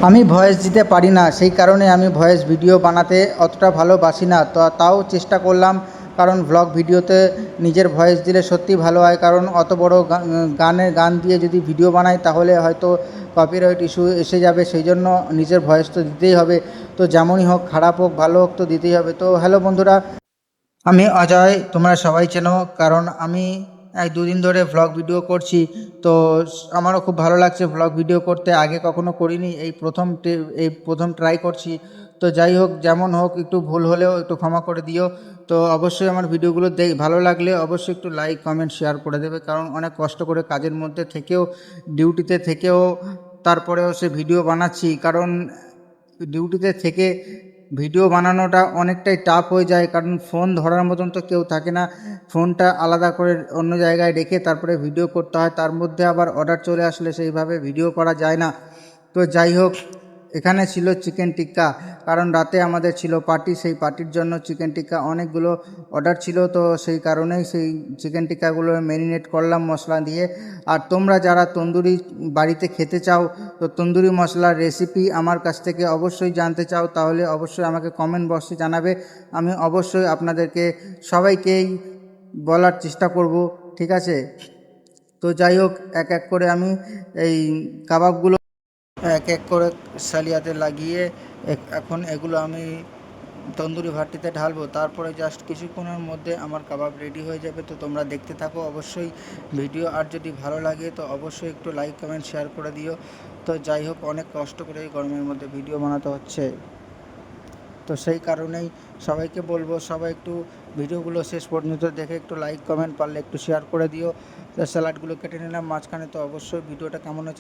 আমি ভয়েস দিতে পারি না, সেই কারণে আমি ভয়েস ভিডিও বানাতে অতটা ভালোবাসি না। তো তাও চেষ্টা করলাম, কারণ ভ্লগ ভিডিওতে নিজের ভয়েস দিলে সত্যিই ভালো হয়। কারণ অত বড় গান দিয়ে যদি ভিডিও বানাই তাহলে হয়তো কপিরাইট ইস্যু এসে যাবে, সেই জন্য নিজের ভয়েস তো দিতেই হবে। তো যেমনই হোক, খারাপ হোক ভালো হোক, তো দিতেই হবে। তো হ্যালো বন্ধুরা, আমি অজয়, তোমরা সবাই চেনো। কারণ আমি এক দুদিন ধরে ভ্লগ ভিডিও করছি। তো আমারও খুব ভালো লাগছে ভ্লগ ভিডিও করতে, আগে কখনো করিনি, এই প্রথম ট্রাই করছি। তো যাই হোক, যেমন হোক, একটু ভুল হলেও একটু ক্ষমা করে দিও। তো অবশ্যই আমার ভিডিওগুলো ভালো লাগলে অবশ্যই একটু লাইক কমেন্ট শেয়ার করে দেবে। কারণ অনেক কষ্ট করে কাজের মধ্যে থেকেও, ডিউটিতে থেকেও, তারপরেও সে ভিডিও বানাচ্ছি। কারণ ডিউটিতে থেকে ভিডিও বানানোটা অনেকটাই টাফ হয়ে যায়, কারণ ফোন ধরার মতন তো কেউ থাকে না। ফোনটা আলাদা করে অন্য জায়গায় রেখে তারপরে ভিডিও করতে হয়, তার মধ্যে আবার অর্ডার চলে আসলে সেইভাবে ভিডিও করা যায় না। তো যাই হোক, এখানে ছিল চিকেন টিক্কা, কারণ রাতে আমাদের ছিল পার্টি, সেই পার্টির জন্য চিকেন টিক্কা অনেকগুলো অর্ডার ছিল। তো সেই কারণেই সেই চিকেন টিক্কাগুলো ম্যারিনেট করলাম মশলা দিয়ে। আর তোমরা যারা তন্দুরি বাড়িতে খেতে চাও, তো তন্দুরি মশলার রেসিপি আমার কাছ থেকে অবশ্যই জানতে চাও, তাহলে অবশ্যই আমাকে কমেন্ট বক্সে জানাবে। আমি অবশ্যই আপনাদেরকে সবাইকেই বলার চেষ্টা করব, ঠিক আছে? তো যাই হোক, এক এক করে আমি এই কাবাবগুলো এক এক করে সালিয়াতে লাগিয়ে এখন এগুলো আমি তন্দুরি ভাটিতে ঢালবো। তারপরে জাস্ট কিছুক্ষণের মধ্যে আমার কাবাব রেডি হয়ে যাবে। তো তোমরা দেখতে থাকো অবশ্যই ভিডিও, আর যদি ভালো লাগে তো অবশ্যই একটু লাইক কমেন্ট শেয়ার করে দিও। তো যাই হোক, অনেক কষ্ট করে এই গরমের মধ্যে ভিডিও বানাতে হচ্ছে। তো সেই কারণেই সবাইকে বলবো, সবাই একটু ভিডিওগুলো শেষ পর্যন্ত দেখে একটু লাইক কমেন্ট, পারলে একটু শেয়ার করে দিও। তো স্যালাডগুলো কেটে নিলাম মাঝখানে। তো অবশ্যই ভিডিওটা কেমন হচ্ছে